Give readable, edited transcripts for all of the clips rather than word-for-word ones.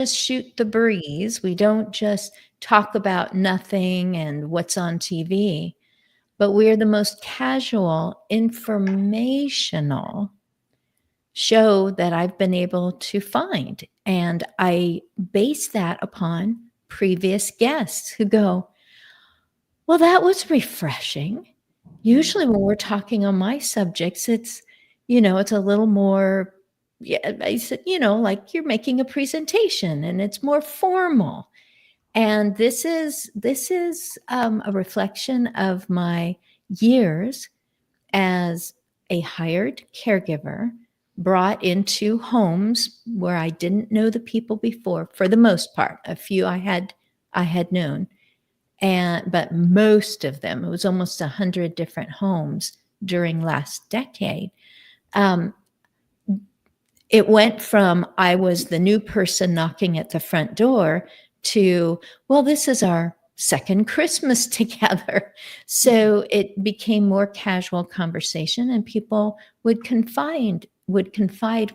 just shoot the breeze. We don't just talk about nothing and what's on TV, but we're the most casual, informational show that I've been able to find. And I base that upon previous guests who go, well, that was refreshing. Usually when we're talking on my subjects, it's a little more, yeah, I said, like you're making a presentation and it's more formal. And this is a reflection of my years as a hired caregiver brought into homes where I didn't know the people before, for the most part. A few I had known, but most of them, it was almost 100 different homes during last decade. It went from I was the new person knocking at the front door to, well, this is our second Christmas together. So it became more casual conversation, and people would confide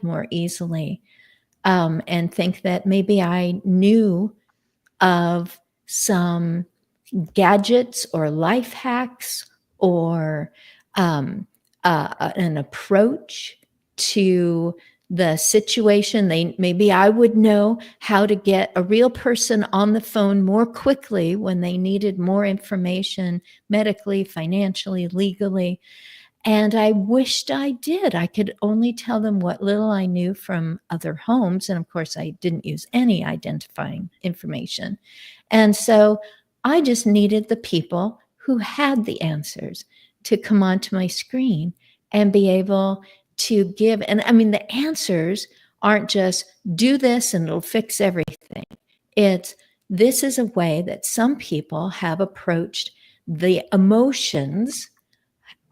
more easily, and think that maybe I knew of some gadgets or life hacks or an approach to the situation. Maybe I would know how to get a real person on the phone more quickly when they needed more information medically, financially, legally. And I wished I did. I could only tell them what little I knew from other homes. And of course, I didn't use any identifying information. And so I just needed the people who had the answers to come onto my screen and be able to give. And I mean, the answers aren't just do this and it'll fix everything. This is a way that some people have approached the emotions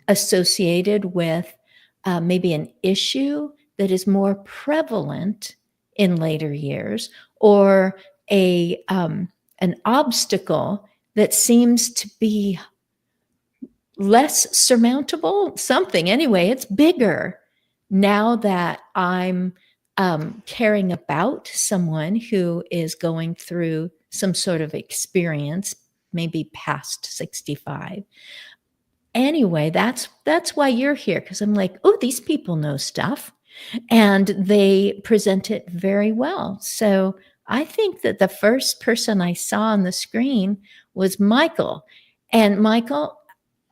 associated with maybe an issue that is more prevalent in later years, or an obstacle that seems to be less surmountable, something. Anyway, it's bigger now that I'm caring about someone who is going through some sort of experience, maybe past 65. Anyway, that's why you're here, because I'm like, oh, these people know stuff, and they present it very well. So I think that the first person I saw on the screen was Michael. And Michael,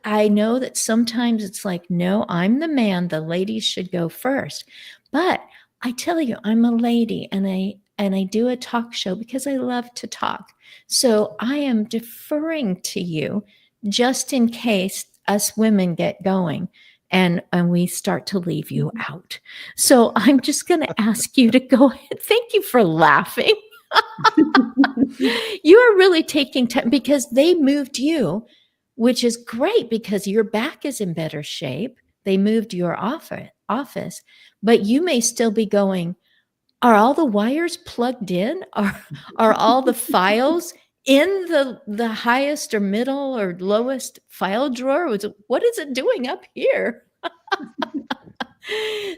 I know that sometimes it's like, no, I'm the man, the ladies should go first. But I tell you, I'm a lady, and I do a talk show because I love to talk. So I am deferring to you just in case us women get going and we start to leave you out. So I'm just going to ask you to go ahead. Thank you for laughing. You are really taking time, because they moved you, which is great because your back is in better shape. They moved your office, but you may still be going, are all the wires plugged in? Are all the files in the highest or middle or lowest file drawer? What is it doing up here?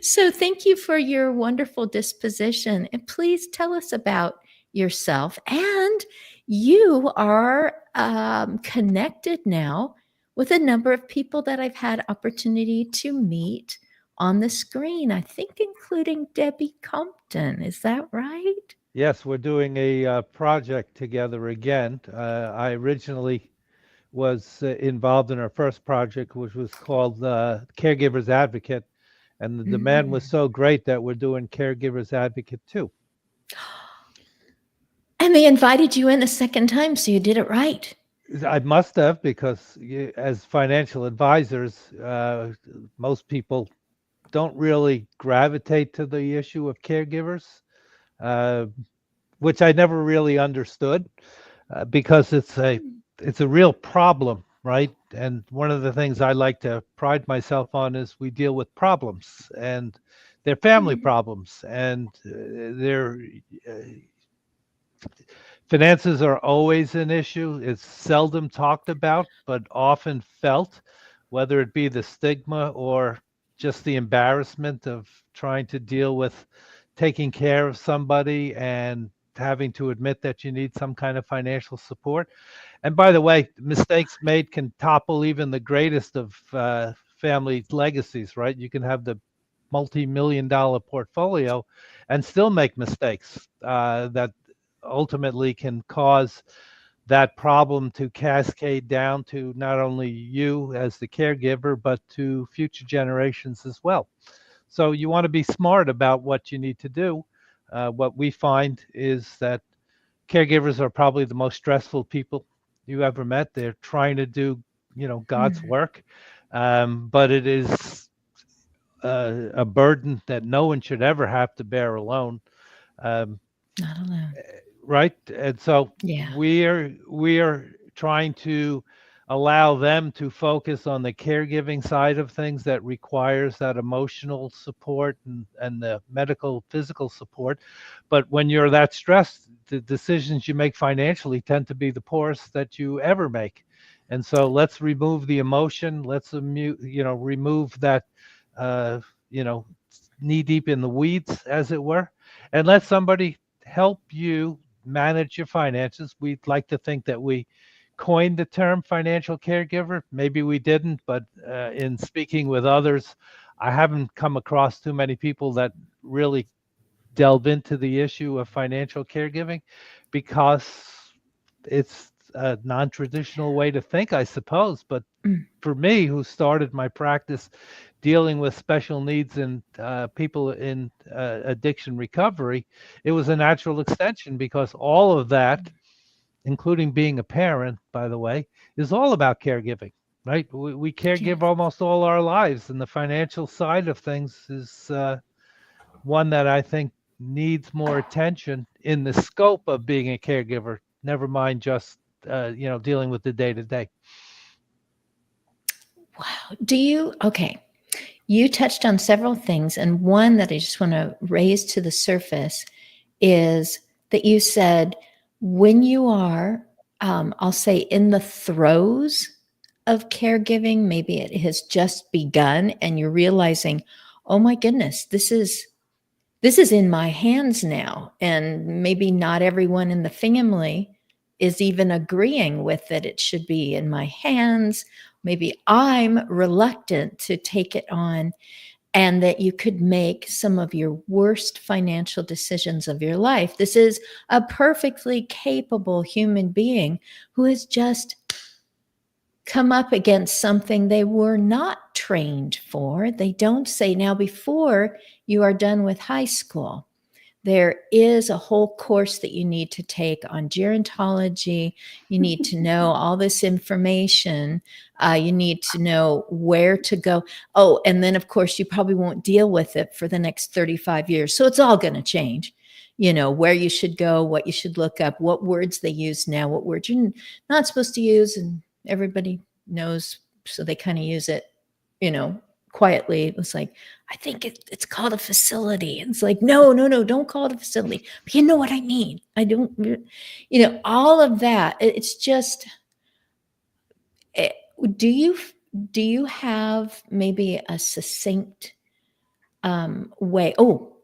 So thank you for your wonderful disposition. And please tell us about yourself. And you are connected now with a number of people that I've had opportunity to meet on the screen, I think including Debbie Compton. Is that right? Yes, we're doing a project together again. I originally was involved in our first project, which was called Caregivers Advocate. And the demand was so great that we're doing Caregivers Advocate 2. And they invited you in a second time, so you did it right. I must have, because as financial advisors, most people don't really gravitate to the issue of caregivers, which I never really understood, because it's a real problem, right? And one of the things I like to pride myself on is we deal with problems, and they're family problems, and they're finances are always an issue. It's seldom talked about, but often felt, whether it be the stigma or just the embarrassment of trying to deal with taking care of somebody and having to admit that you need some kind of financial support. And by the way, mistakes made can topple even the greatest of family legacies, right? You can have the multi-million-dollar portfolio and still make mistakes that ultimately can cause that problem to cascade down to not only you as the caregiver, but to future generations as well. So you want to be smart about what you need to do. What we find is that caregivers are probably the most stressful people you ever met. They're trying to do, God's Mm, work, but it is a burden that no one should ever have to bear alone. Um, not alone. right? And so Yeah. we're trying to allow them to focus on the caregiving side of things that requires that emotional support and the medical physical support. But when you're that stressed, the decisions you make financially tend to be the poorest that you ever make. And so let's remove the emotion. Let's remove that uh, you know knee deep in the weeds, as it were, and let somebody help you manage your finances. We'd like to think that we coined the term financial caregiver. Maybe we didn't, but in speaking with others, I haven't come across too many people that really delve into the issue of financial caregiving because it's a non-traditional way to think, I suppose. But Mm, for me, who started my practice dealing with special needs and people in addiction recovery, it was a natural extension because all of that, including being a parent, by the way, is all about caregiving, right? We yes. caregive almost all our lives, and the financial side of things is one that I think needs more attention in the scope of being a caregiver. Never mind just dealing with the day to day. Wow. Okay. You touched on several things, and one that I just want to raise to the surface is that you said when you are, I'll say, in the throes of caregiving, maybe it has just begun and you're realizing, oh my goodness, this is in my hands now. And maybe not everyone in the family is even agreeing with it. It should be in my hands. Maybe I'm reluctant to take it on, and that you could make some of your worst financial decisions of your life. This is a perfectly capable human being who has just come up against something they were not trained for. They don't say, now, before you are done with high school, there is a whole course that you need to take on gerontology. You need to know all this information. You need to know where to go. Oh, and then, of course, you probably won't deal with it for the next 35 years. So it's all going to change. Where you should go, what you should look up, what words they use now, what words you're not supposed to use. And everybody knows. So they kind of use it, you know, quietly. It was like, I think it's called a facility. And it's like, no, don't call it a facility. But you know what I mean. I don't, all of that. It's just, eh, do you have maybe a succinct way? Oh,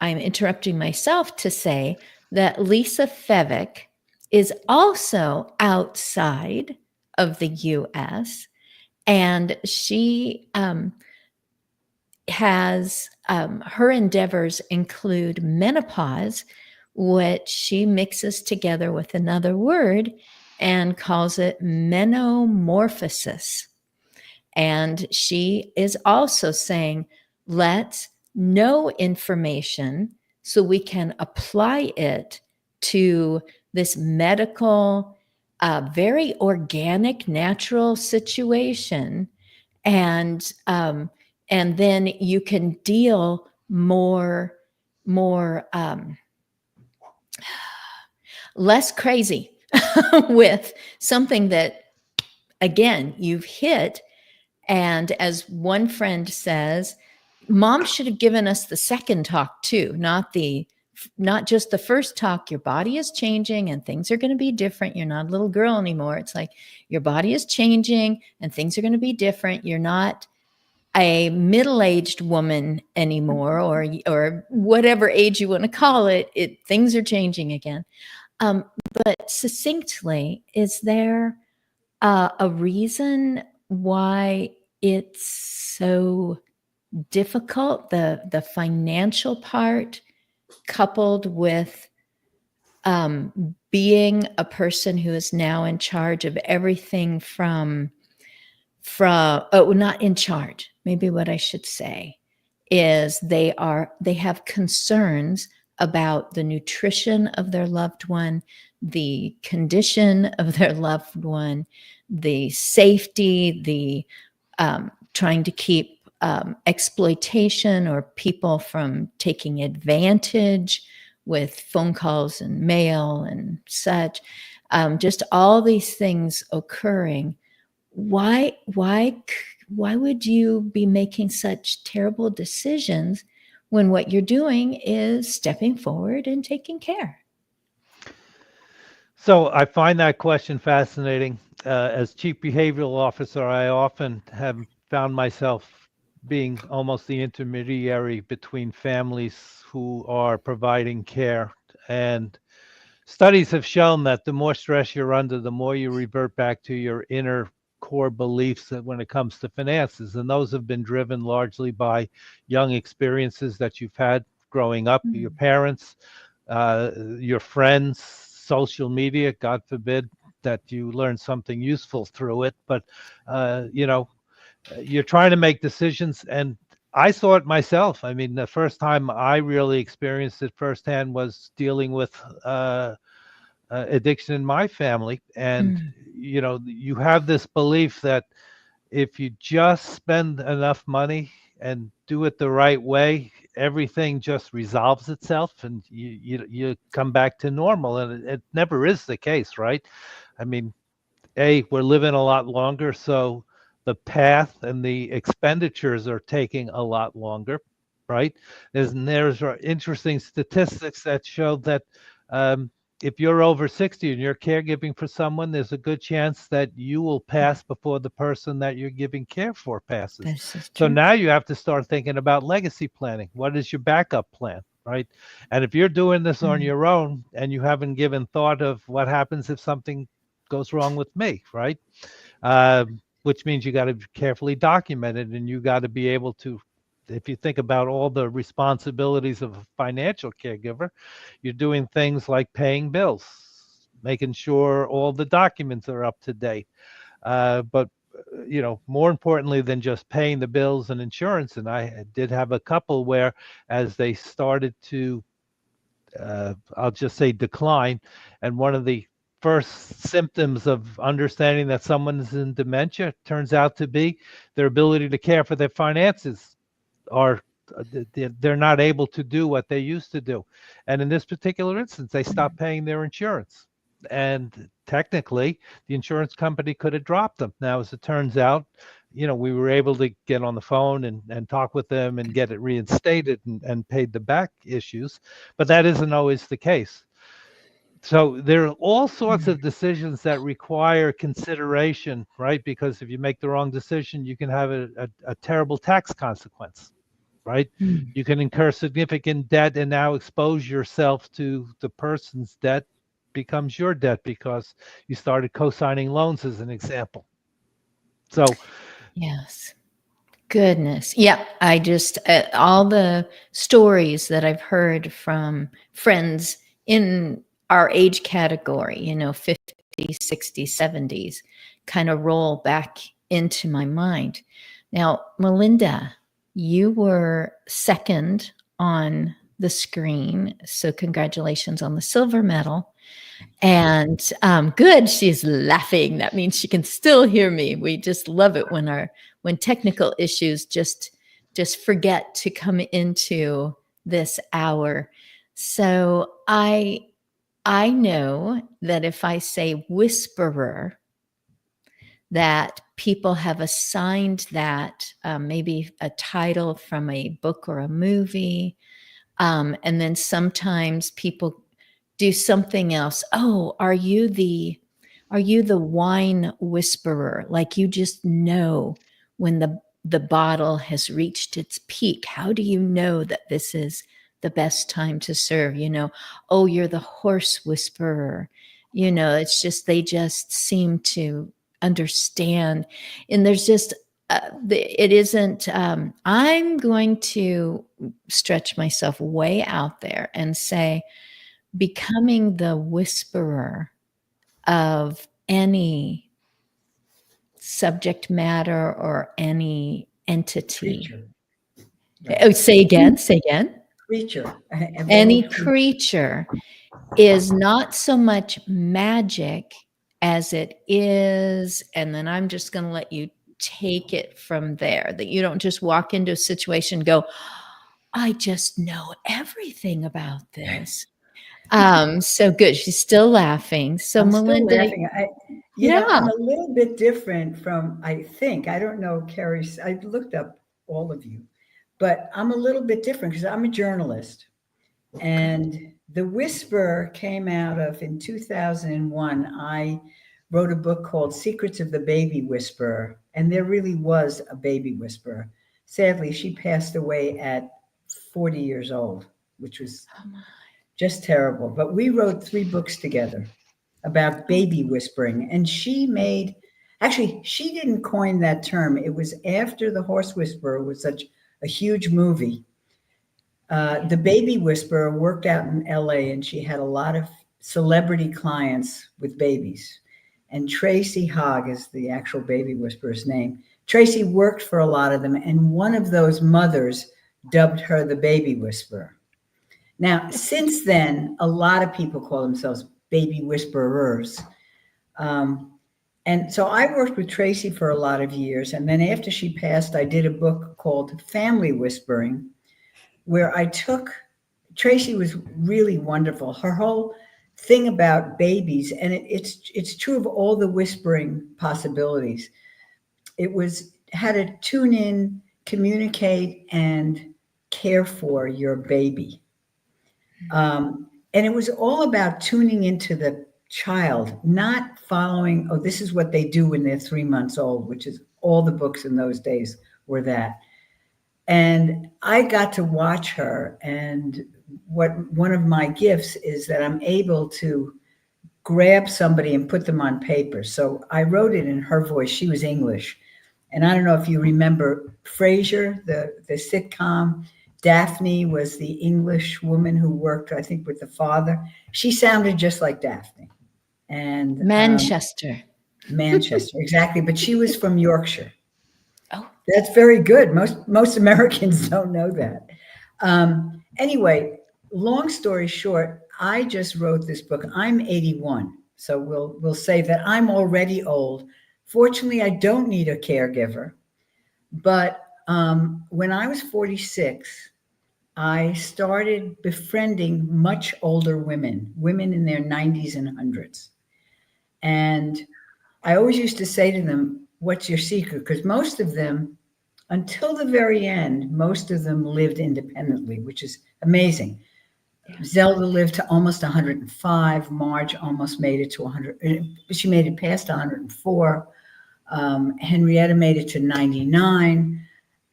I'm interrupting myself to say that Lisa Fevick is also outside of the U.S. and she has her endeavors include menopause, which she mixes together with another word and calls it menomorphosis. And she is also saying, let's know information so we can apply it to this medical, very organic, natural situation, and then you can deal more less crazy with something that, again, you've hit. And as one friend says, mom should have given us the second talk too, not just the first talk. Your body is changing and things are going to be different. You're not a little girl anymore. It's like your body is changing and things are going to be different. You're not a middle-aged woman anymore, or whatever age you want to call it. Things are changing again. But succinctly, is there a reason why it's so difficult, the financial part, coupled with being a person who is now in charge of everything from not in charge, maybe what I should say is they have concerns about the nutrition of their loved one, the condition of their loved one, the safety, the trying to keep exploitation or people from taking advantage with phone calls and mail and such, just all these things occurring. Why would you be making such terrible decisions when what you're doing is stepping forward and taking care? So I find that question fascinating. As chief behavioral officer, I often have found myself being almost the intermediary between families who are providing care. And studies have shown that the more stress you're under, the more you revert back to your inner core beliefs when it comes to finances. And those have been driven largely by young experiences that you've had growing up, your parents, your friends, social media. God forbid that you learn something useful through it. But, you're trying to make decisions. And I saw it myself. I mean, the first time I really experienced it firsthand was dealing with addiction in my family. And, you have this belief that if you just spend enough money and do it the right way, everything just resolves itself and you come back to normal. And it never is the case, right? I mean, we're living a lot longer, so the path and the expenditures are taking a lot longer, right? There's interesting statistics that show that if you're over 60 and you're caregiving for someone, there's a good chance that you will pass before the person that you're giving care for passes. This is So true. now you have to start thinking about legacy planning. What is your backup plan, right? And if you're doing this on your own and you haven't given thought of what happens if something goes wrong with me, right? Which means you got to carefully document it, and you got to be able to, if you think about all the responsibilities of a financial caregiver, you're doing things like paying bills, making sure all the documents are up to date. But more importantly than just paying the bills and insurance, and I did have a couple where, as they started to, I'll just say, decline, and one of the first symptoms of understanding that someone is in dementia turns out to be their ability to care for their finances are they're not able to do what they used to do. And in this particular instance, they stopped paying their insurance. And technically, the insurance company could have dropped them. Now, as it turns out, we were able to get on the phone and talk with them and get it reinstated and paid the back issues. But that isn't always the case. So there are all sorts of decisions that require consideration, right? Because if you make the wrong decision, you can have a terrible tax consequence, right? You can incur significant debt and now expose yourself to the person's debt becomes your debt because you started co-signing loans, as an example. So Yes. Goodness. Yeah. I just, all the stories that I've heard from friends in our age category, 50s, 60s, 70s, kind of roll back into my mind. Now, Melinda, you were second on the screen. So congratulations on the silver medal. And good, she's laughing. That means she can still hear me. We just love it when technical issues just forget to come into this hour. So I know that if I say whisperer, that people have assigned that maybe a title from a book or a movie, and then sometimes people do something else. Oh, are you the wine whisperer? Like you just know when the bottle has reached its peak? How do you know that this is the best time to serve? Oh, you're the horse whisperer. It's just, they just seem to understand. And there's just, it isn't, I'm going to stretch myself way out there and say, becoming the whisperer of any subject matter or any entity. Creature. Oh, say again. Creature. Any creature is not so much magic as it is, and then I'm just going to let you take it from there, that you don't just walk into a situation and go, I just know everything about this. So good. She's still laughing. So I'm Melinda, still laughing. I'm a little bit different from, I think, I don't know, Carrie, I looked up all of you, but I'm a little bit different because I'm a journalist. And The Whisper came out of, in 2001, I wrote a book called Secrets of the Baby Whisperer. And there really was a baby whisperer. Sadly, she passed away at 40 years old, which was just terrible. But we wrote 3 books together about baby whispering. And she didn't coin that term. It was after The Horse Whisperer was such a huge movie. The Baby Whisperer worked out in LA, and she had a lot of celebrity clients with babies. And Tracy Hogg is the actual Baby Whisperer's name. Tracy worked for a lot of them, and one of those mothers dubbed her the Baby Whisperer. Now, since then, a lot of people call themselves baby whisperers. And so I worked with Tracy for a lot of years. And then after she passed, I did a book called Family Whispering, where Tracy was really wonderful. Her whole thing about babies, and it's true of all the whispering possibilities. It was how to tune in, communicate, and care for your baby. And it was all about tuning into the child, not following, oh, this is what they do when they're 3 months old, which is all the books in those days were that. And I got to watch her. And one of my gifts is that I'm able to grab somebody and put them on paper. So I wrote it in her voice. She was English. And I don't know if you remember Frasier, the sitcom. Daphne was the English woman who worked, I think, with the father. She sounded just like Daphne. And Manchester, exactly. But she was from Yorkshire. Oh, that's very good. Most Americans don't know that. Anyway, long story short, I just wrote this book. I'm 81, so we'll say that I'm already old. Fortunately, I don't need a caregiver. But when I was 46, I started befriending much older women in their 90s and 100s. And I always used to say to them, what's your secret? Because most of them, until the very end, most of them lived independently, which is amazing. Yeah. Zelda lived to almost 105. Marge almost made it to 100. She made it past 104. Henrietta made it to 99.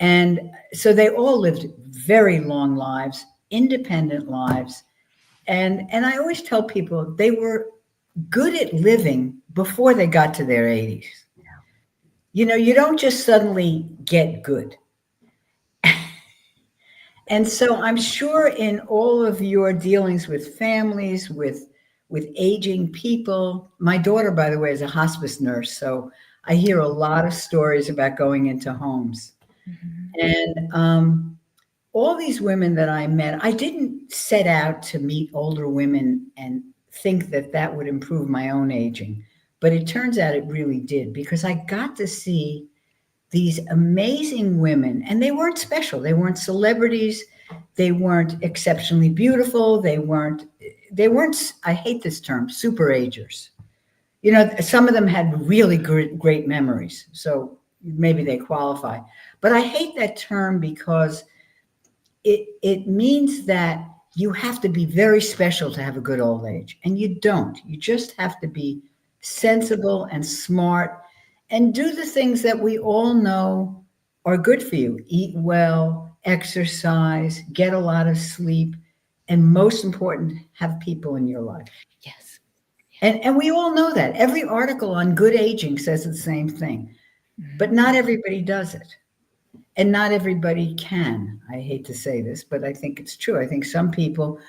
And so they all lived very long lives, independent lives. And I always tell people they were good at living before they got to their 80s. Yeah. You don't just suddenly get good. And so I'm sure in all of your dealings with families, with aging people, my daughter, by the way, is a hospice nurse. So I hear a lot of stories about going into homes. Mm-hmm. And all these women that I met, I didn't set out to meet older women and think that would improve my own aging. But it turns out it really did, because I got to see these amazing women, and they weren't special. They weren't celebrities. They weren't exceptionally beautiful. They weren't, I hate this term, super agers. Some of them had really great memories. So maybe they qualify. But I hate that term because it means that you have to be very special to have a good old age. And you don't. You just have to be sensible and smart and do the things that we all know are good for you. Eat well, exercise, get a lot of sleep, and most important, have people in your life. Yes. And we all know that. Every article on good aging says the same thing, but not everybody does it. And not everybody can. I hate to say this, but I think it's true. I think some people,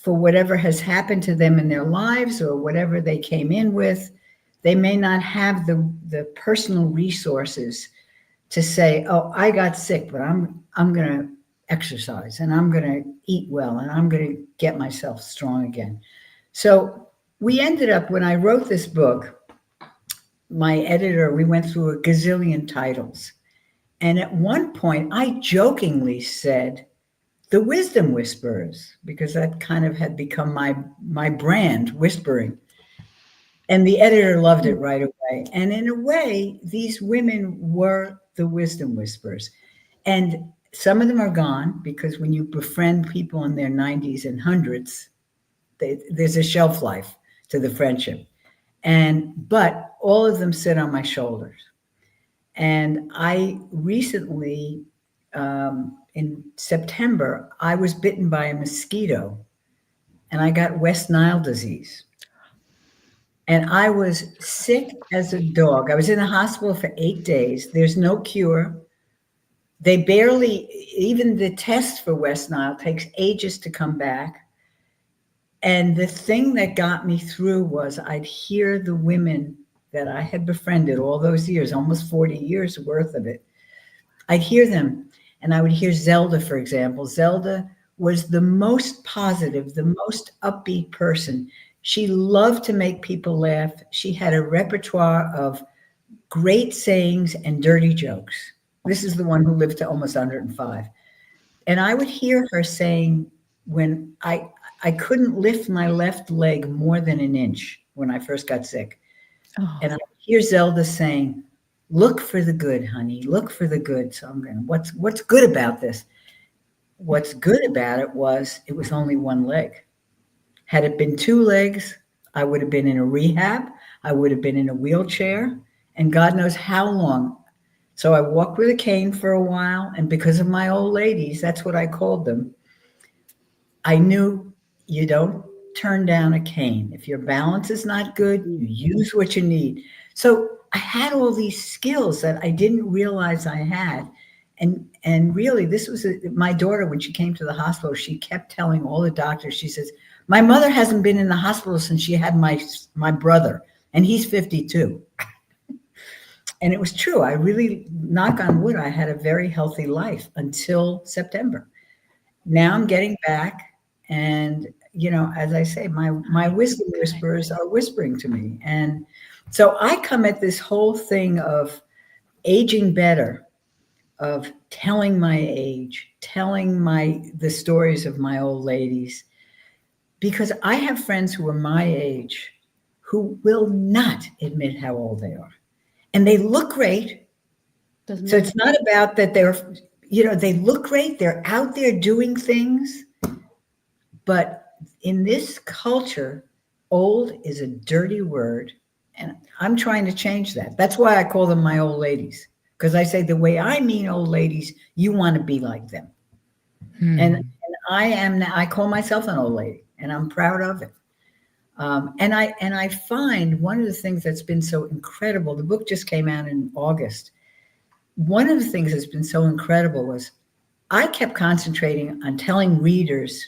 for whatever has happened to them in their lives or whatever they came in with, they may not have the personal resources to say, oh, I got sick, but I'm going to exercise and I'm going to eat well and I'm going to get myself strong again. So we ended up, when I wrote this book, my editor, we went through a gazillion titles. And at one point, I jokingly said, The Wisdom Whisperers, because that kind of had become my brand, whispering. And the editor loved it right away. And in a way, these women were the wisdom whisperers. And some of them are gone, because when you befriend people in their 90s and hundreds, there's a shelf life to the friendship. But all of them sit on my shoulders. And I recently, in September, I was bitten by a mosquito and I got West Nile disease. And I was sick as a dog. I was in the hospital for 8 days. There's no cure. They barely, even the test for West Nile takes ages to come back. And the thing that got me through was I'd hear the women that I had befriended all those years, almost 40 years worth of it. I'd hear them, and I would hear Zelda, for example. Zelda was the most positive, the most upbeat person. She loved to make people laugh. She had a repertoire of great sayings and dirty jokes. This is the one who lived to almost 105. And I would hear her saying, when I couldn't lift my left leg more than an inch when I first got sick. Oh. And I hear Zelda saying, look for the good, honey, look for the good. So I'm going, what's good about this? What's good about it was only one leg. Had it been 2 legs, I would have been in a rehab. I would have been in a wheelchair, and God knows how long. So I walked with a cane for a while. And because of my old ladies, that's what I called them. I knew you don't turn down a cane. If your balance is not good, you use what you need. So I had all these skills that I didn't realize I had. And really, this was my daughter, when she came to the hospital, she kept telling all the doctors, she says, my mother hasn't been in the hospital since she had my brother, and he's 52. And it was true. I really, knock on wood, I had a very healthy life until September. Now I'm getting back, and as I say, my wisdom whisperers are whispering to me. And so I come at this whole thing of aging better, of telling my age, telling the stories of my old ladies, because I have friends who are my age who will not admit how old they are. And they look great. So it's not about that they look great. They're out there doing things. But in this culture, old is a dirty word. And I'm trying to change that. That's why I call them my old ladies. Because I say, the way I mean old ladies, you want to be like them. And I call myself an old lady, and I'm proud of it. And I find one of the things that's been so incredible, the book just came out in August. One of the things that's been so incredible was I kept concentrating on telling readers,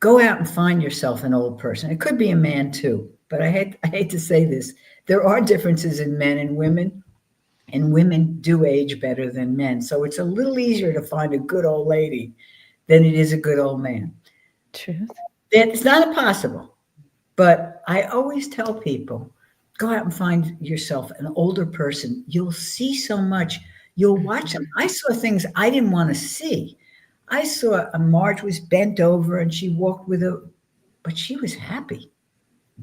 go out and find yourself an old person. It could be a man too, but I hate to say this. There are differences in men and women do age better than men. So it's a little easier to find a good old lady than it is a good old man. Truth. It's not impossible, but I always tell people, go out and find yourself an older person. You'll see so much. You'll watch them. I saw things I didn't want to see. I saw Marge was bent over and she walked but she was happy.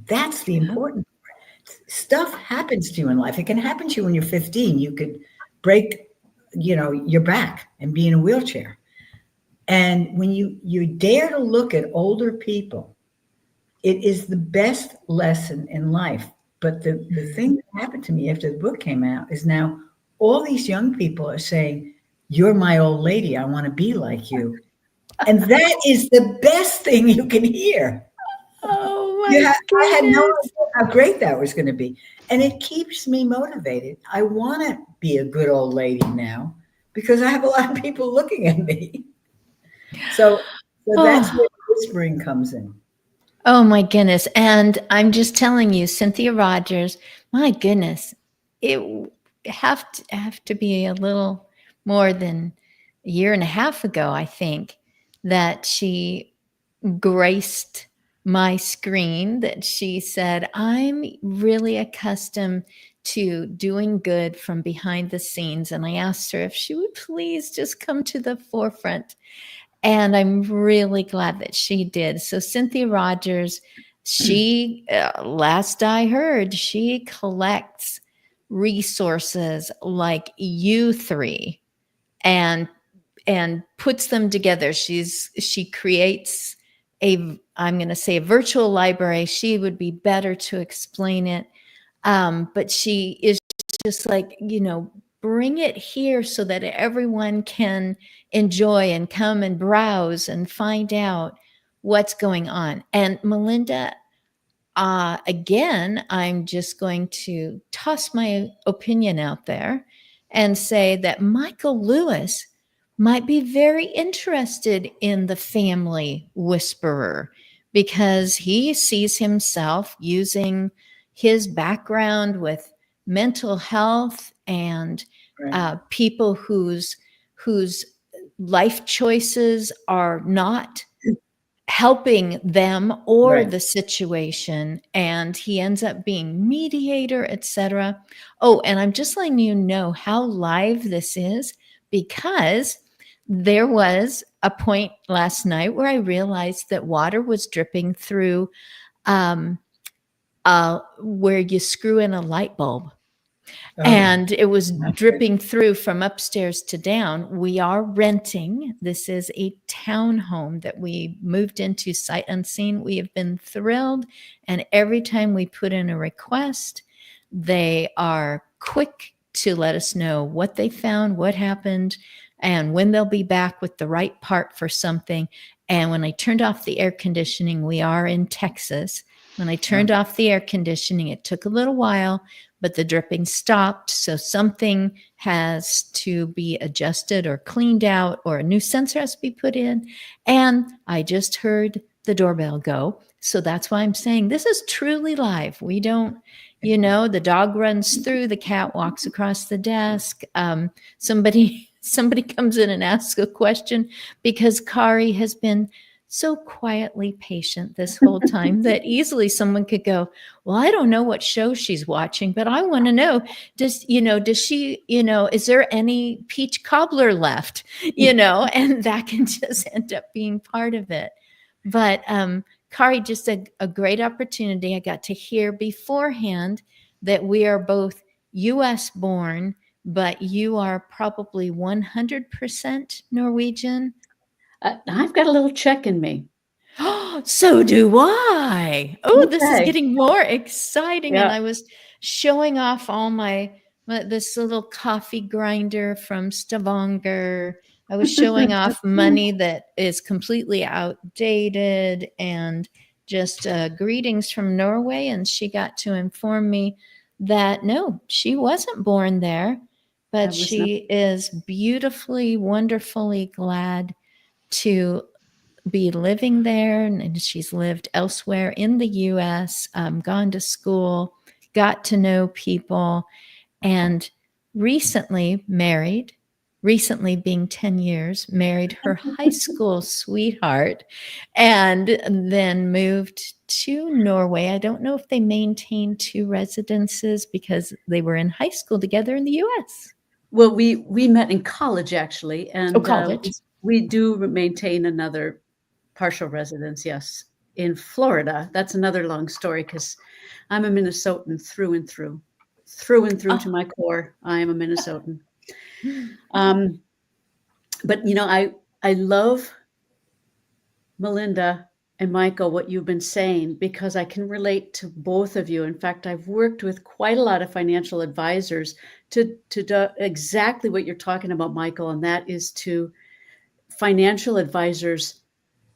That's the important part. Stuff happens to you in life. It can happen to you when you're 15. You could break, your back and be in a wheelchair. And when you dare to look at older people, it is the best lesson in life. But the thing that happened to me after the book came out is now all these young people are saying, "You're my old lady. I want to be like you." And that is the best thing you can hear. Oh my Yeah, I had no goodness. idea how great that was going to be. And it keeps me motivated. I want to be a good old lady now because I have a lot of people looking at me. So that's Oh. where whispering comes in. Oh my goodness. And I'm just telling you, Cynthia Rogers, my goodness, it have to be a little more than a year and a half ago, I think, that she graced my screen, that she said, I'm really accustomed to doing good from behind the scenes. And I asked her if she would please just come to the forefront. And I'm really glad that she did. So Cynthia Rogers, she, last I heard, she collects resources like you three and puts them together. She creates I'm going to say a virtual library. She would be better to explain it. But she is just like, bring it here so that everyone can enjoy and come and browse and find out what's going on. And Melinda, again, I'm just going to toss my opinion out there and say that Michael Lewis might be very interested in the family whisperer because he sees himself using his background with mental health and Right. people whose life choices are not helping them or Right. the situation, and he ends up being mediator, etc. Oh, and I'm just letting you know how live this is because there was a point last night where I realized that water was dripping through um, where you screw in a light bulb. Oh, And it was not good. dripping through from upstairs to down. We are renting. This is a townhome that we moved into sight unseen. We have been thrilled. And every time we put in a request, they are quick to let us know what they found, what happened, and when they'll be back with the right part for something. And when I turned off the air conditioning, we are in Texas. When I turned off the air conditioning, it took a little while, but the dripping stopped. So something has to be adjusted or cleaned out, or a new sensor has to be put in. And I just heard the doorbell go. So that's why I'm saying this is truly live. We don't, the dog runs through, the cat walks across the desk. Somebody comes in and asks a question because Kari has been so quietly patient this whole time that easily someone could go, well, I don't know what show she's watching, but I want to know, does she, is there any peach cobbler left, and that can just end up being part of it. But Kari, just a great opportunity. I got to hear beforehand that we are both US born, but you are probably 100% Norwegian. I've got a little Czech in me. So do I. Oh, this is Okay. getting more exciting. Yeah. And I was showing off all this little coffee grinder from Stavanger. I was showing off money that is completely outdated and just greetings from Norway. And she got to inform me that no, she wasn't born there, but she is beautifully, wonderfully glad to be living there, and she's lived elsewhere in the US, gone to school, got to know people, and recently being 10 years, married her high school sweetheart, and then moved to Norway. I don't know if they maintain two residences because they were in high school together in the US. Well, we met in college, actually. And college. We do maintain another partial residence, yes, in Florida. That's another long story because I'm a Minnesotan through and through to my core. I am a Minnesotan. But I love Melinda and Michael, what you've been saying, because I can relate to both of you. In fact, I've worked with quite a lot of financial advisors to do exactly what you're talking about, Michael, and that is to financial advisors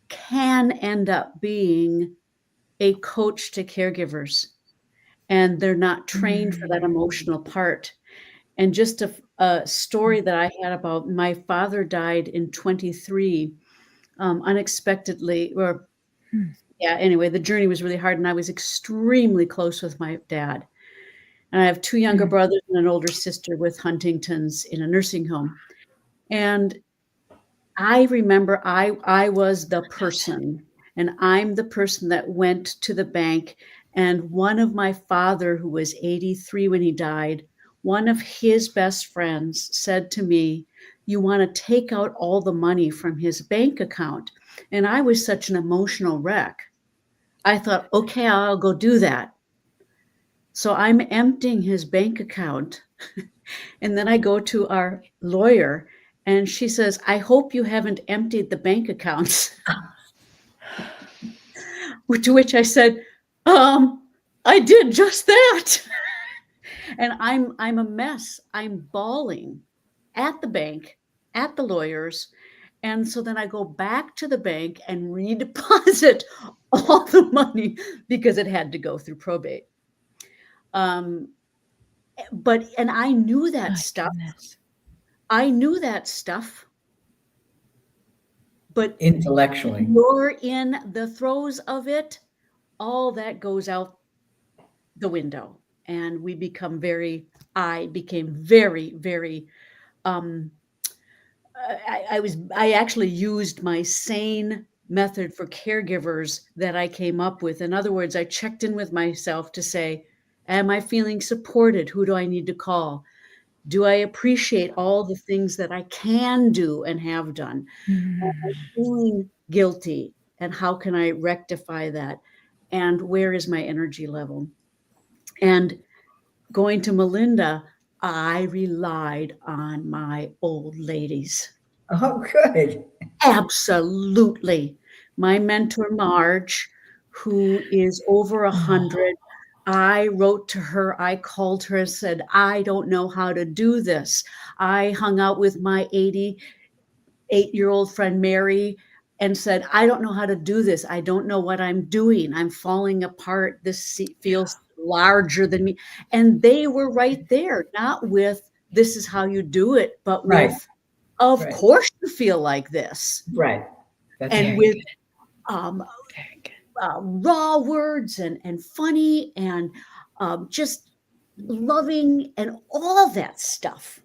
can end up being a coach to caregivers, and they're not trained for that emotional part. And just a story that I had about my father died in 23 unexpectedly, or yeah, anyway, the journey was really hard, and I was extremely close with my dad. And I have two younger brothers and an older sister with Huntington's in a nursing home. And I remember I was the person, and I'm the person that went to the bank. And one of my father, who was 83 when he died, one of his best friends said to me, "You want to take out all the money from his bank account?" And I was such an emotional wreck. I thought, okay, I'll go do that. So I'm emptying his bank account. And then I go to our lawyer, and she says, "I hope you haven't emptied the bank accounts." To which I said, I did just that. And I'm a mess. I'm bawling at the bank, at the lawyers. And so then I go back to the bank and redeposit all the money because it had to go through probate. And I knew that My stuff. goodness. I knew that stuff. But Intellectually. you're in the throes of it, all that goes out the window. And I became very, very, I actually used my sane method for caregivers that I came up with. In other words, I checked in with myself to say, am I feeling supported? Who do I need to call? Do I appreciate all the things that I can do and have done? Am I feeling guilty? And how can I rectify that? And where is my energy level? And going to Melinda, I relied on my old ladies. Oh, good. Absolutely. My mentor, Marge, who is over 100, I wrote to her, I called her and said, I don't know how to do this. I hung out with my 88-year-old friend, Mary, and said, I don't know how to do this. I don't know what I'm doing. I'm falling apart. This feels larger than me. And they were right there, not with, this is how you do it, but Right. with, of Right. course you feel like this. Right. That's And very with Very good. raw words and funny and just loving and all that stuff,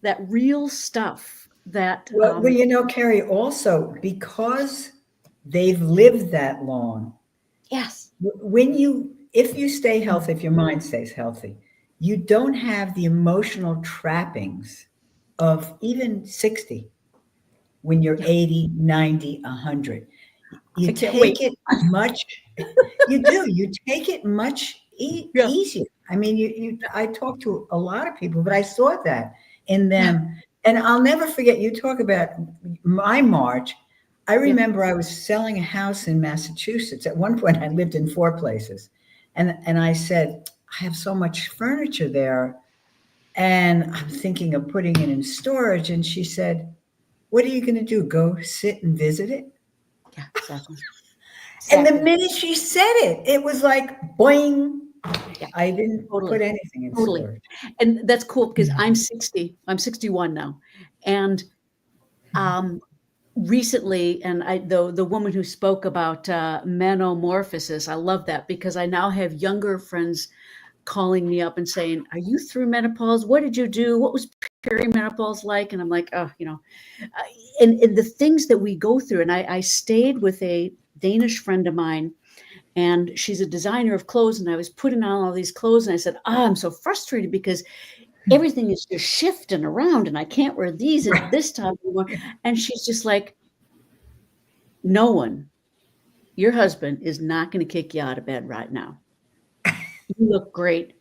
that real stuff that well, you know, Carrie, also because they've lived that long, yes, if you stay healthy, if your mind stays healthy, you don't have the emotional trappings of even 60 when you're 80, 90, 100. You I can't take wait. it much, you take it much Yeah. easier. I mean, I talked to a lot of people, but I saw that in them. And I'll never forget, you talk about my March. I remember I was selling a house in Massachusetts. At one point, I lived in 4 places. And I said, I have so much furniture there, and I'm thinking of putting it in storage. And she said, what are you going to do? Go sit and visit it? Yeah, exactly. And the minute she said it, it was like, boing. Yeah, I didn't totally. put anything in Totally. storage. And that's cool because I'm 60, I'm 61 now. And recently, and the woman who spoke about metamorphosis, I love that because I now have younger friends calling me up and saying, are you through menopause? What did you do? What was perimenopause like? And I'm like, oh, and the things that we go through. And I stayed with a Danish friend of mine, and she's a designer of clothes. And I was putting on all these clothes, and I said, I'm so frustrated because everything is just shifting around, and I can't wear these at this time anymore. And she's just like, no one, your husband is not going to kick you out of bed right now. You look great.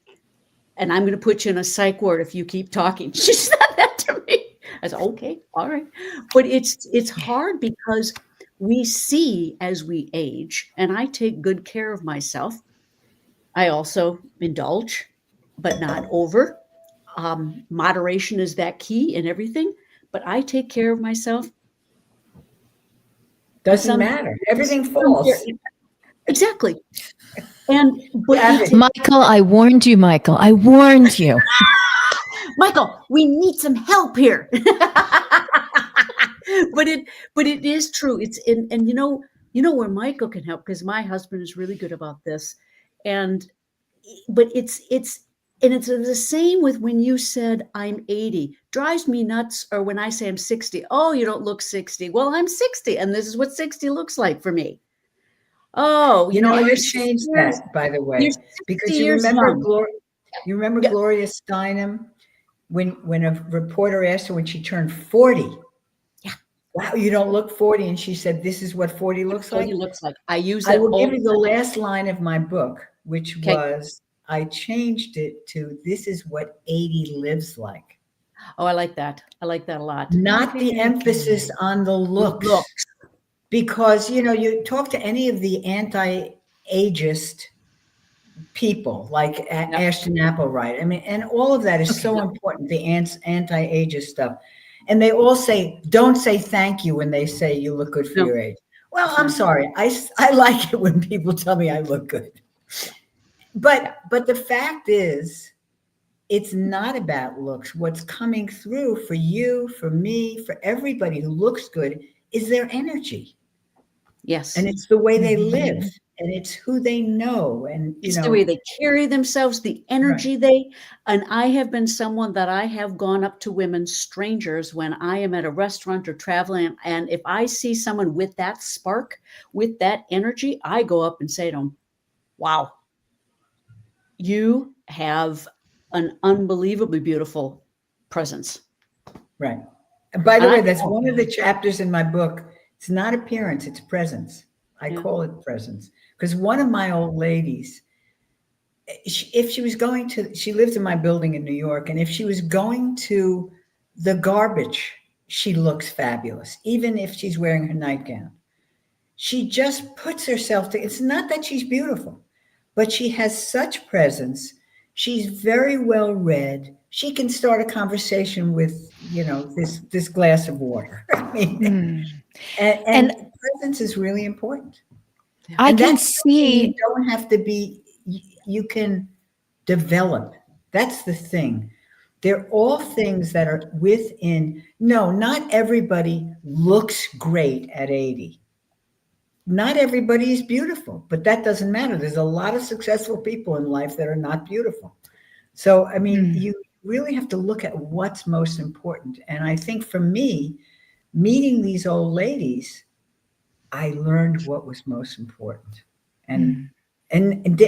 And I'm going to put you in a psych ward if you keep talking. She said that to me. I said, okay, all right. But it's hard because we see as we age, and I take good care of myself. I also indulge, but not over. Moderation is that key in everything, but I take care of myself. Doesn't Some- matter. Everything falls. Exactly. And but Have it's- it. Michael, I warned you, Michael. I warned you. Michael, we need some help here. but it is true. It's in, and you know where Michael can help, because my husband is really good about this. And but it's the same with when you said I'm 80. Drives me nuts. Or when I say I'm 60, oh, you don't look 60. Well, I'm 60, and this is what 60 looks like for me. Oh, You know, you're I changed that, by the way, you're 60 because you years remember young. Yeah. Gloria Steinem when a reporter asked her when she turned 40. Yeah. Wow, you don't look 40, and she said, "This is what 40 looks What like." it looks like. I use I that will all give you the last line of my book, which Okay. was I changed it to "This is what 80 lives like." Oh, I like that. I like that a lot. Not the emphasis on the looks. Because, you know, you talk to any of the anti-ageist people like Ashton Applewright. I mean, and all of that is so important, the anti-ageist stuff. And they all say, don't say thank you when they say you look good for No. your age. Well, I'm sorry. I like it when people tell me I look good. But the fact is, it's not about looks. What's coming through for you, for me, for everybody who looks good is their energy. Yes. And it's the way they live, and it's who they know. And It's the way they carry themselves, the energy and I have been someone that I have gone up to women, strangers, when I am at a restaurant or traveling. And if I see someone with that spark, with that energy, I go up and say to them, wow, you have an unbelievably beautiful presence. Right. And by the And way, I- that's one of the chapters in my book. It's not appearance, it's presence. I call it presence. Because one of my old ladies, if she was going to, she lives in my building in New York, and if she was going to the garbage, she looks fabulous, even if she's wearing her nightgown. She just puts herself to, it's not that she's beautiful, but she has such presence. She's very well read. She can start a conversation with, you know, this glass of water. I mean, and presence is really important. I And can that's see. you don't have to be, you can develop. That's the thing. They're all things that are within. No, not everybody looks great at 80. Not everybody is beautiful, but that doesn't matter. There's a lot of successful people in life that are not beautiful. So, I mean, you really have to look at what's most important. And I think for me, meeting these old ladies, I learned what was most important. And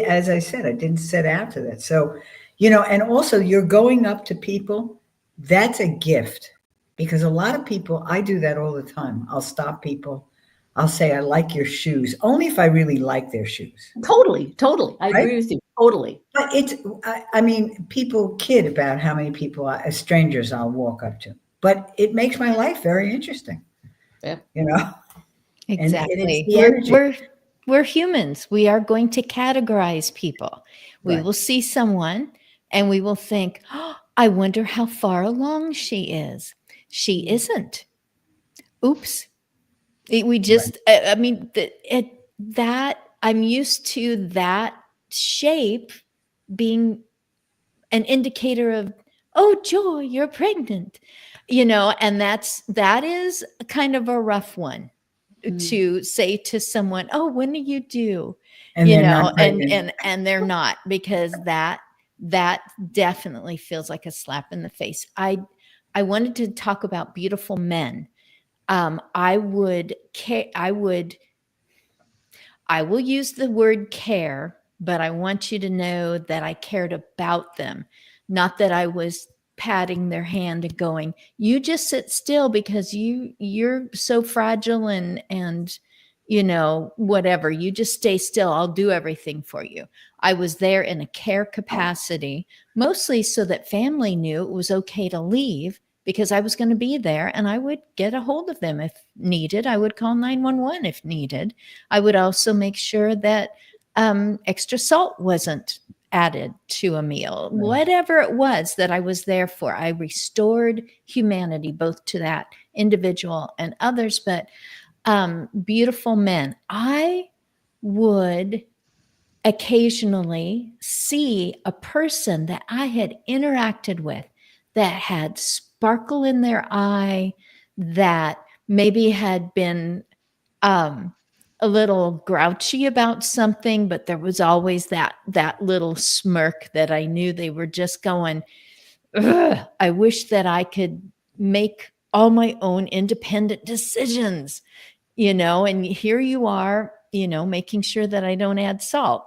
as I said, I didn't set out to that. So, you know, and also you're going up to people, that's a gift. Because a lot of people, I do that all the time. I'll stop people. I'll say, I like your shoes, only if I really like their shoes. Totally. I agree with you. Totally. But it's, I mean, people kid about how many people, strangers I'll walk up to. But it makes my life very interesting. Yeah. You know? Exactly. the energy. We're humans. We are going to categorize people. We Right. will see someone and we will think, oh, I wonder how far along she is. She isn't. Oops. We just, I mean, that I'm used to that shape being an indicator of, oh, Joy, you're pregnant, you know, and that is kind of a rough one to say to someone, oh, when are you due? And you they're know, not pregnant. and they're not, because that definitely feels like a slap in the face. I wanted to talk about beautiful men. I will use the word care, but I want you to know that I cared about them, not that I was patting their hand and going, you just sit still because you're so fragile and you know, whatever, you just stay still. I'll do everything for you. I was there in a care capacity, mostly so that family knew it was okay to leave because I was going to be there, and I would get a hold of them if needed. I would call 911 if needed. I would also make sure that extra salt wasn't added to a meal, whatever it was that I was there for. I restored humanity both to that individual and others, but beautiful men. I would occasionally see a person that I had interacted with that had sparkle in their eye, that maybe had been a little grouchy about something, but there was always that little smirk that I knew they were just going, "Ugh, I wish that I could make all my own independent decisions," and here you are, making sure that I don't add salt.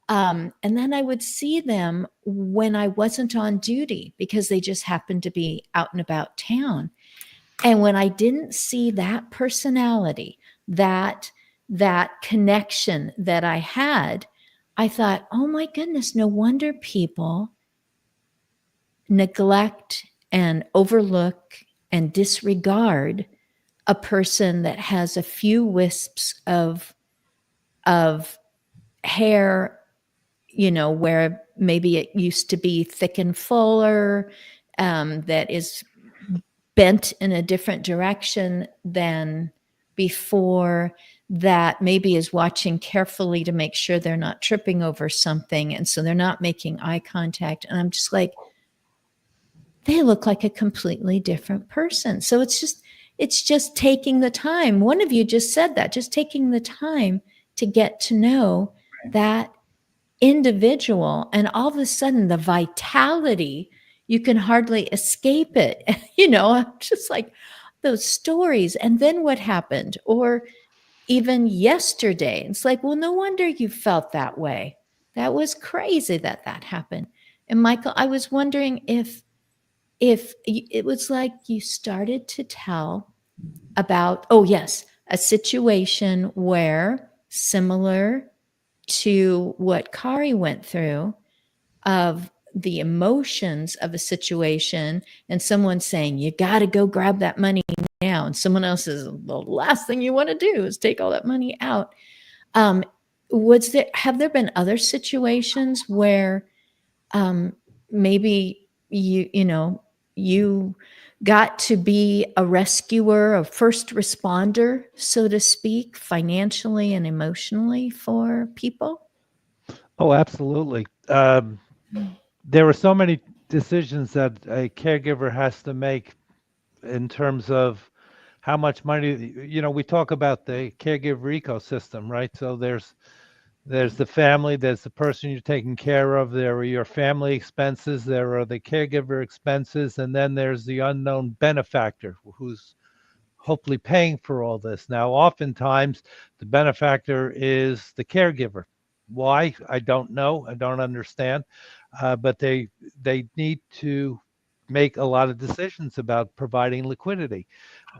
And then I would see them when I wasn't on duty because they just happened to be out and about town. And when I didn't see that personality, that connection that I had, I thought, oh my goodness, no wonder people neglect and overlook and disregard a person that has a few wisps of hair, where maybe it used to be thick and fuller, that is bent in a different direction than before, that maybe is watching carefully to make sure they're not tripping over something. And so they're not making eye contact. And I'm just like, they look like a completely different person. So it's just taking the time. One of you just said that, just taking the time to get to know that individual, and all of a sudden the vitality, you can hardly escape it. I'm just like, those stories. And then what happened? Or even yesterday, it's like, well, no wonder you felt that way. That was crazy that happened. And Michael, I was wondering if it was like you started to tell about, oh yes, a situation where, similar to what Kari went through, of the emotions of a situation, and someone saying, you got to go grab that money now. And someone else says, the last thing you want to do is take all that money out. Have there been other situations where maybe you got to be a rescuer, a first responder, so to speak, financially and emotionally for people? Oh, absolutely. There are so many decisions that a caregiver has to make in terms of how much money, we talk about the caregiver ecosystem, right? So there's the family, there's the person you're taking care of, there are your family expenses, there are the caregiver expenses, and then there's the unknown benefactor who's hopefully paying for all this. Now, oftentimes the benefactor is the caregiver. Why? I don't know. I don't understand. But they need to make a lot of decisions about providing liquidity.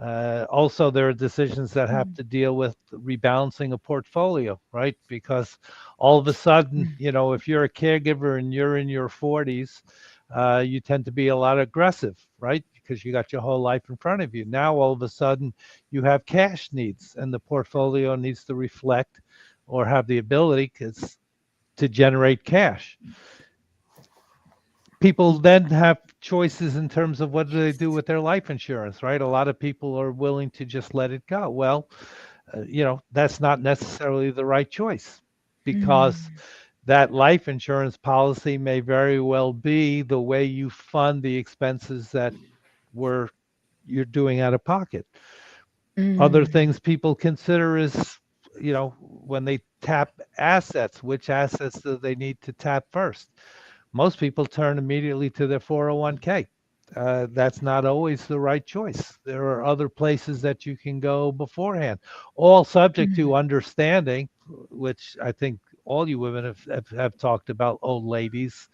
Also, there are decisions that have to deal with rebalancing a portfolio, right? Because all of a sudden, if you're a caregiver and you're in your 40s, you tend to be a lot aggressive, right? Because you got your whole life in front of you. Now, all of a sudden, you have cash needs, and the portfolio needs to reflect or have the ability to generate cash. People then have choices in terms of what do they do with their life insurance, right? A lot of people are willing to just let it go. Well, that's not necessarily the right choice, because that life insurance policy may very well be the way you fund the expenses that you're doing out of pocket. Other things people consider is, when they tap assets, which assets do they need to tap first? Most people turn immediately to their 401k. That's not always the right choice. There are other places that you can go beforehand, all subject to understanding, which I think all you women have talked about, old ladies.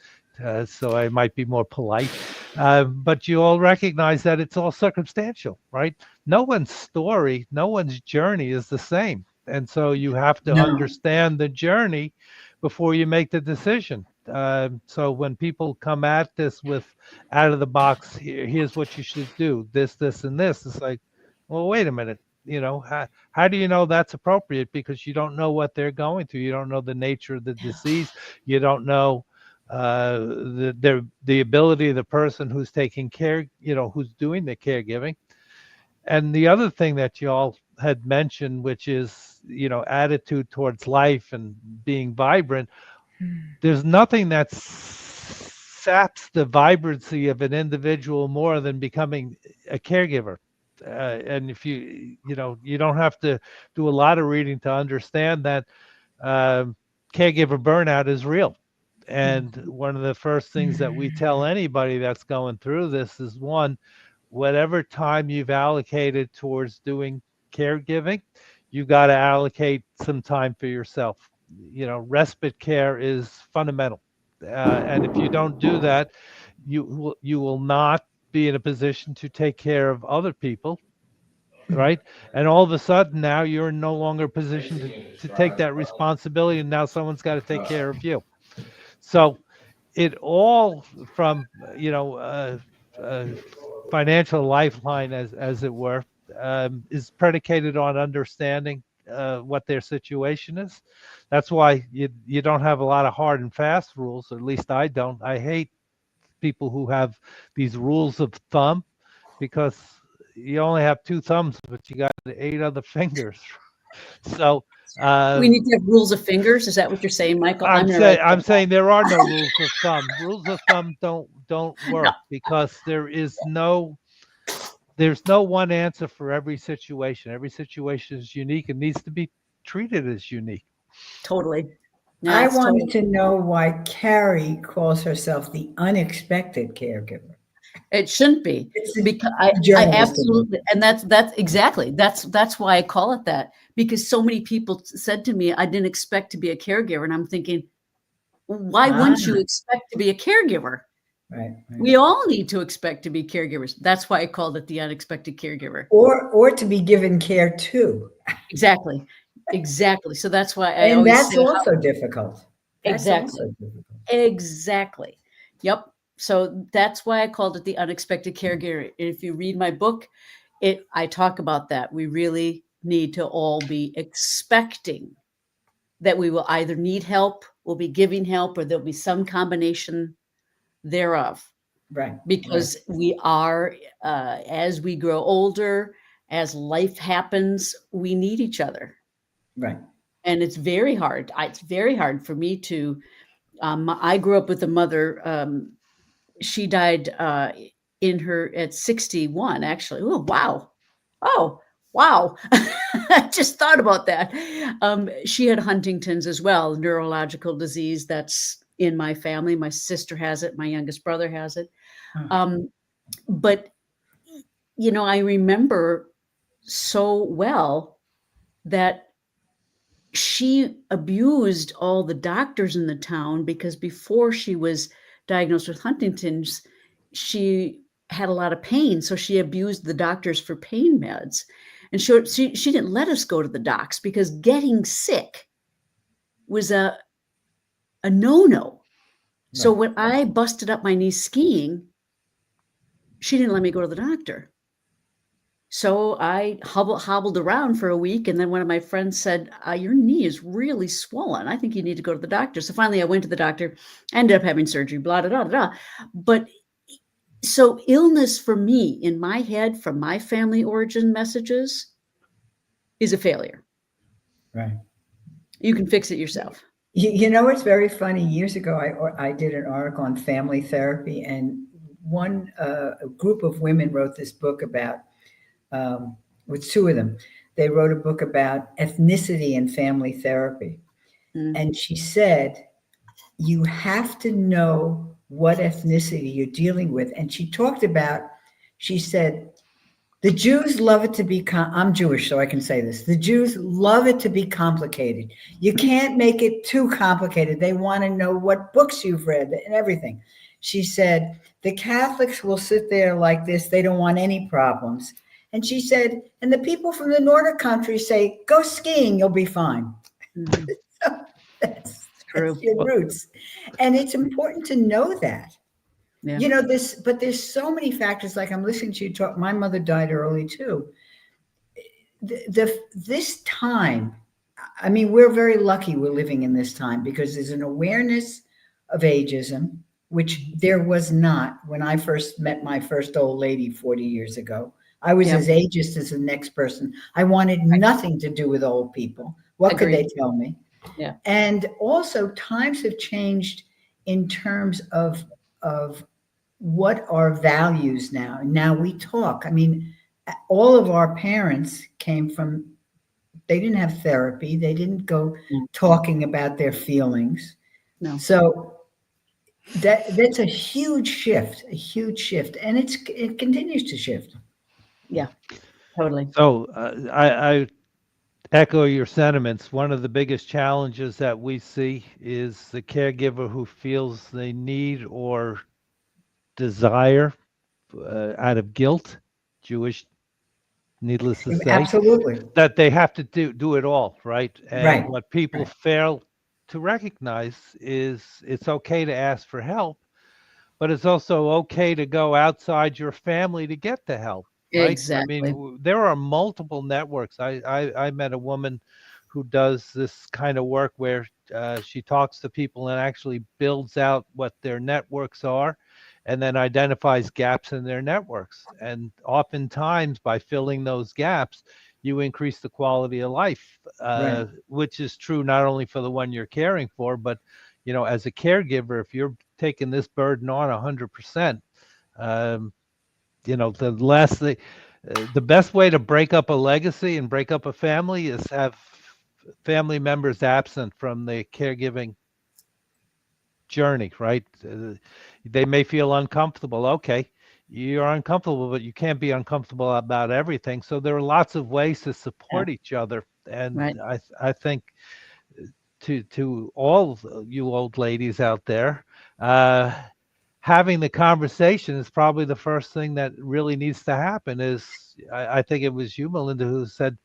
So I might be more polite, but you all recognize that it's all circumstantial, right? No one's story, no one's journey is the same. And so you have to understand the journey before you make the decision. So when people come at this with out of the box, here's what you should do, this, and this, it's like, well, wait a minute. How do you know that's appropriate? Because you don't know what they're going through. You don't know the nature of the disease. You don't know the ability of the person who's taking care, who's doing the caregiving. And the other thing that you all had mentioned, which is, attitude towards life and being vibrant. There's nothing that saps the vibrancy of an individual more than becoming a caregiver. And if you don't have to do a lot of reading to understand that caregiver burnout is real. And one of the first things that we tell anybody that's going through this is, one, whatever time you've allocated towards doing caregiving, you got to allocate some time for yourself. Respite care is fundamental. And if you don't do that, you will not be in a position to take care of other people, right? And all of a sudden now you're no longer positioned to take that responsibility, and now someone's got to take care of you. So it all from financial lifeline, as it were, is predicated on understanding what their situation is. That's why you don't have a lot of hard and fast rules, or at least I don't. I hate people who have these rules of thumb, because you only have 2 thumbs, but you got 8 other fingers. So We need to have rules of fingers. Is that what you're saying, Michael? I'm saying there are no rules of thumb. Rules of thumb don't work, because there's no one answer for every situation. Every situation is unique and needs to be treated as unique. Totally. No, I wanted to know why Carrie calls herself the unexpected caregiver. It shouldn't be, because I absolutely, and that's exactly that's why I call it that, because so many people said to me, I didn't expect to be a caregiver, and I'm thinking, why wouldn't you expect to be a caregiver? Right. We all need to expect to be caregivers. That's why I called it the unexpected caregiver, or to be given care to. Exactly. So that's why I always that's say also difficult. Exactly. Yep. So that's why I called it the unexpected caregiver. If you read my book, I talk about that. We really need to all be expecting that we will either need help, we'll be giving help, or there'll be some combination thereof. Right. Because we are, as we grow older, as life happens, we need each other. Right. And it's very hard. It's very hard for me to, I grew up with a mother, she died at 61, actually. Oh, wow. I just thought about that. She had Huntington's as well, neurological disease that's in my family. My sister has it. My youngest brother has it. But, I remember so well that she abused all the doctors in the town, because before she was diagnosed with Huntington's, she had a lot of pain. So she abused the doctors for pain meds. And she didn't let us go to the docs, because getting sick was a no-no. Right. So when I busted up my knee skiing, she didn't let me go to the doctor. So I hobbled around for a week. And then one of my friends said, your knee is really swollen. I think you need to go to the doctor. So finally I went to the doctor, ended up having surgery, blah, blah, blah, blah. But so illness for me in my head from my family origin messages is a failure. Right. You can fix it yourself. It's very funny. Years ago, I did an article on family therapy, and a group of women wrote this book about, with 2 of them, they wrote a book about ethnicity and family therapy. Mm-hmm. And she said, you have to know what ethnicity you're dealing with. And she said, the Jews love it to be, I'm Jewish, so I can say this. The Jews love it to be complicated. You can't make it too complicated. They want to know what books you've read and everything. She said, the Catholics will sit there like this. They don't want any problems. And she said, and the people from the northern countries say, go skiing, you'll be fine. Mm-hmm. So True. That's your roots. And it's important to know that. Yeah. You know, but there's so many factors. Like I'm listening to you talk. My mother died early too. This time, I mean, we're very lucky we're living in this time because there's an awareness of ageism, which there was not when I first met my first old lady 40 years ago. I was Yeah. as ageist as the next person. I wanted nothing to do with old people. What could Agreed. they tell me? Yeah. And also times have changed in terms of what are values now. Now we talk. I mean, all of our parents came from, they didn't have therapy. They didn't go Mm. talking about their feelings. No. So that's a huge shift, and it continues to shift. Yeah. Totally. So I echo your sentiments. One of the biggest challenges that we see is the caregiver who feels they need or desire out of guilt, Jewish, needless to say, Absolutely. that they have to do it all, right? And Right, what people right. fail to recognize is it's okay to ask for help, but it's also okay to go outside your family to get the help, right? I mean, Exactly. there are multiple networks. I met a woman who does this kind of work where she talks to people and actually builds out what their networks are and then identifies gaps in their networks. And oftentimes by filling those gaps, you increase the quality of life, Right. which is true not only for the one you're caring for, but as a caregiver, if you're taking this burden on 100%, the best way to break up a legacy and break up a family is have family members absent from the caregiving journey, right? They may feel uncomfortable. Okay, you're uncomfortable, but you can't be uncomfortable about everything. So there are lots of ways to support each other, and Right. I think to all you old ladies out there, having the conversation is probably the first thing that really needs to happen. I think it was you, Melinda, who said,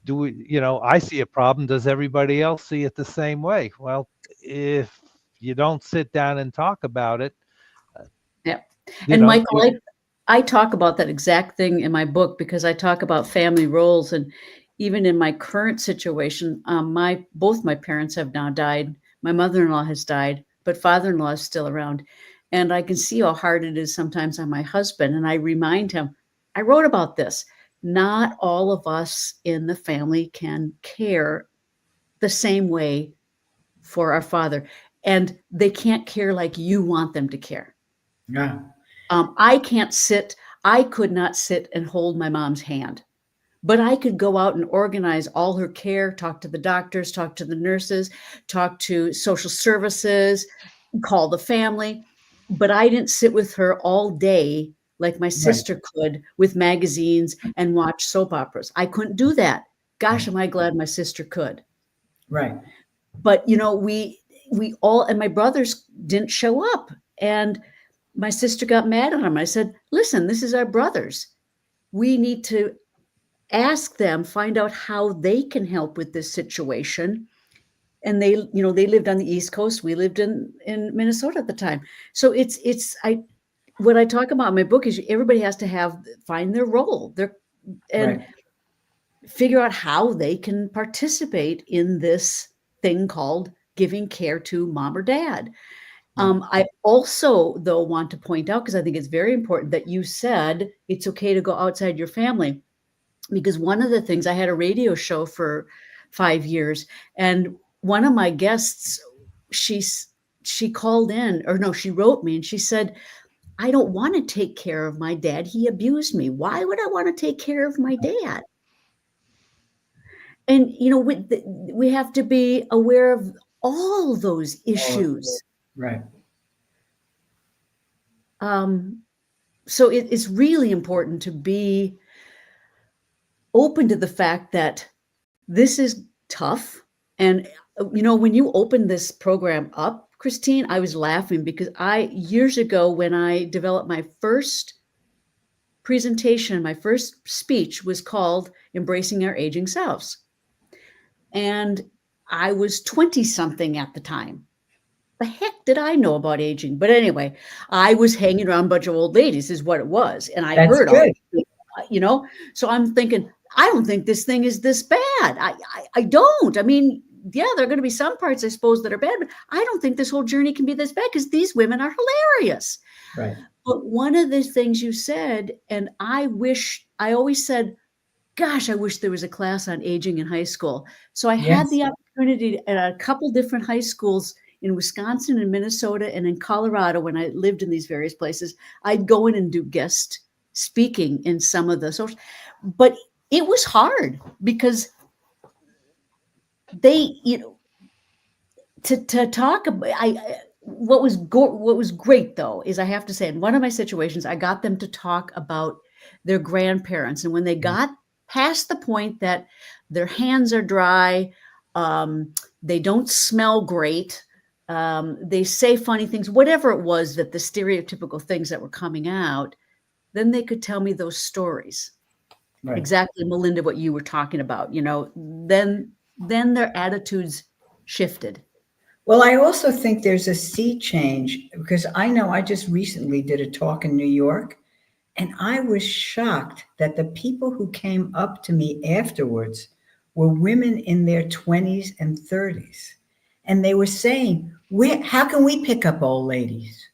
do we, I see a problem. Does everybody else see it the same way? Well, if you don't sit down and talk about it, Yeah. you And know, Michael, I talk about that exact thing in my book because I talk about family roles. And even in my current situation, both my parents have now died. My mother-in-law has died, but father-in-law is still around. And I can see how hard it is sometimes on my husband. And I remind him, I wrote about this. Not all of us in the family can care the same way for our father. And they can't care like you want them to care. Yeah. I could not sit and hold my mom's hand, but I could go out and organize all her care, talk to the doctors, talk to the nurses, talk to social services, call the family. But I didn't sit with her all day like my sister could with magazines and watch soap operas. I couldn't do that. Gosh, am I glad my sister could. Right. But we all, and my brothers didn't show up, and my sister got mad at him. I said, listen, this is our brothers. We need to ask them, find out how they can help with this situation. And they lived on the East Coast. We lived in Minnesota at the time. So what I talk about in my book is everybody has to find their role and figure out how they can participate in this thing called giving care to mom or dad. I also, though, want to point out, because I think it's very important that you said it's okay to go outside your family, because one of the things, I had a radio show for 5 years, and one of my guests, she called in, or no, she wrote me and she said, I don't want to take care of my dad. He abused me. Why would I want to take care of my dad? And, we have to be aware of all those issues. Right. So it's really important to be open to the fact that this is tough. And, when you opened this program up, Christine, I was laughing because years ago, when I developed my first presentation, my first speech was called Embracing Our Aging Selves. And I was 20 something at the time. the heck did I know about aging? But anyway, I was hanging around a bunch of old ladies is what it was. And I That's heard all, good. so I'm thinking, I don't think this thing is this bad. I don't. I mean, yeah, there are going to be some parts, I suppose, that are bad, but I don't think this whole journey can be this bad because these women are hilarious. Right. But one of the things you said, and I always said, gosh, I wish there was a class on aging in high school. So I had the opportunity at a couple different high schools in Wisconsin and Minnesota and in Colorado when I lived in these various places. I'd go in and do guest speaking in some of the social, but it was hard because they, to talk about, what was great though, is I have to say, in one of my situations, I got them to talk about their grandparents. And when they got past the point that their hands are dry, they don't smell great, they say funny things, whatever it was, that the stereotypical things that were coming out, then they could tell me those stories. Right. Exactly, Melinda, what you were talking about, then their attitudes shifted. Well, I also think there's a sea change because I know I just recently did a talk in New York, and I was shocked that the people who came up to me afterwards were women in their 20s and 30s. And they were saying, how can we pick up old ladies?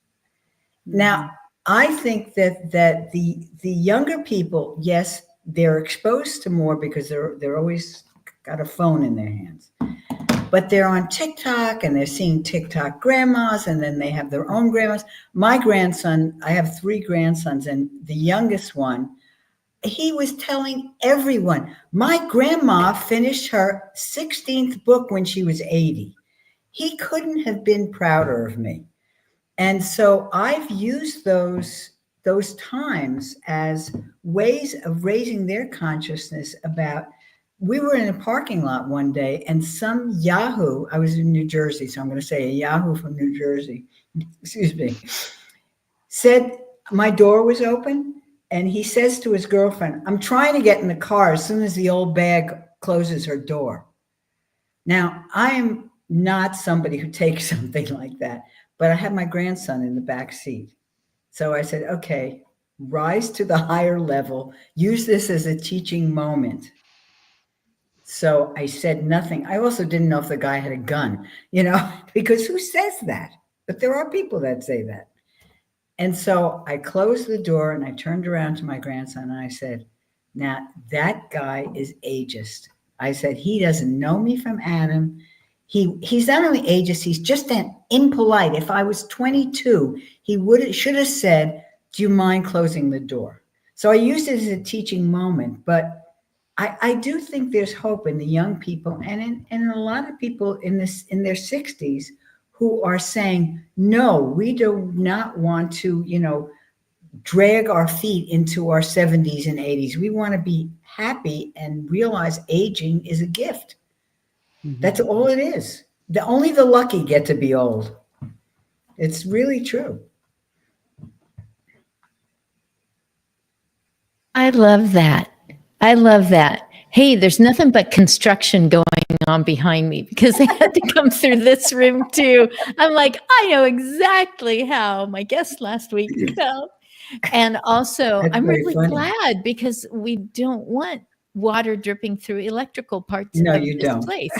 Mm-hmm. Now, I think that the younger people, yes, they're exposed to more because they're always got a phone in their hands. But they're on TikTok and they're seeing TikTok grandmas, and then they have their own grandmas. My grandson, I have 3 grandsons, and the youngest one, he was telling everyone, my grandma finished her 16th book when she was 80. He couldn't have been prouder of me. And so I've used those times as ways of raising their consciousness about. We were in a parking lot one day, and some Yahoo, I was in New Jersey, so I'm going to say a Yahoo from New Jersey, excuse me, said my door was open, and he says to his girlfriend, I'm trying to get in the car as soon as the old bag closes her door. Now, I am not somebody who takes something like that, but I have my grandson in the back seat. So I said, okay, rise to the higher level, use this as a teaching moment. So I said nothing. I also didn't know if the guy had a gun, because who says that? But there are people that say that. And so I closed the door and I turned around to my grandson and I said, now that guy is ageist. I said, he doesn't know me from Adam. He's not only ageist, he's just impolite. If I was 22, he should have said, do you mind closing the door? So I used it as a teaching moment, but I do think there's hope in the young people and in a lot of people in their 60s who are saying, no, we do not want to, drag our feet into our 70s and 80s. We want to be happy and realize aging is a gift. Mm-hmm. That's all it is. Only the lucky get to be old. It's really true. I love that. Hey, there's nothing but construction going on behind me because they had to come through this room too. I'm like, I know exactly how my guest last week felt. And also, I'm really glad because we don't want water dripping through electrical parts of this place.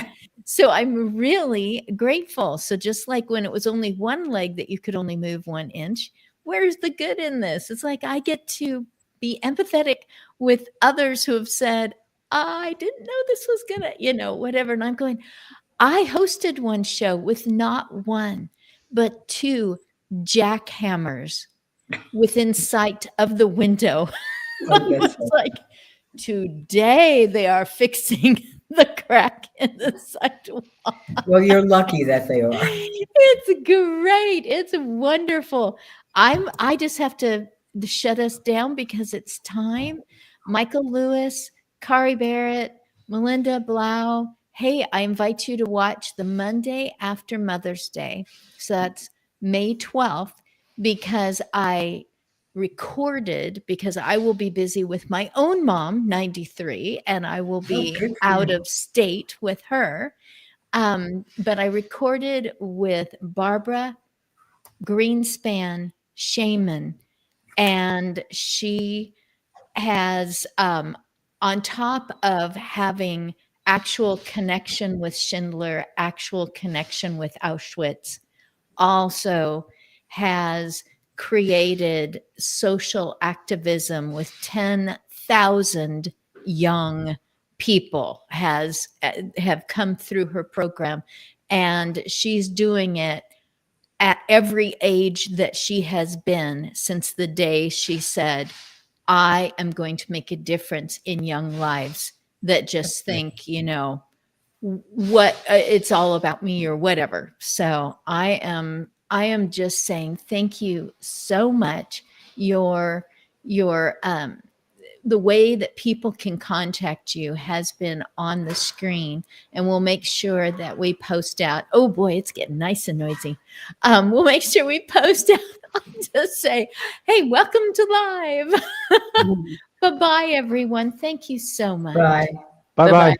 So I'm really grateful. So just like when it was only one leg that you could only move 1 inch, where's the good in this? It's like I get to be empathetic with others who have said, I didn't know this was gonna, whatever. And I'm going, I hosted one show with not 1, but 2 jackhammers within sight of the window. It's like, today they are fixing the crack in the sidewalk. Well, you're lucky that they are. It's great. It's wonderful. I just have to shut us down because it's time. Michael Lewis, Kari Barrett, Melinda Blau. Hey, I invite you to watch the Monday after Mother's Day. So that's May 12th, because I recorded, because I will be busy with my own mom, 93, and I will be out of state with her. But I recorded with Barbara Greenspan Shaman, and she has, on top of having actual connection with Schindler, actual connection with Auschwitz, also has created social activism with 10,000 young people have come through her program, and she's doing it at every age that she has been since the day she said, I am going to make a difference in young lives that just think, what it's all about me or whatever. So I am just saying thank you so much. Your the way that people can contact you has been on the screen, and we'll make sure that we post out. Oh boy, it's getting nice and noisy. We'll make sure we post out to say, hey, welcome to live. Bye-bye, everyone. Thank you so much. Bye. Bye-bye. Bye-bye.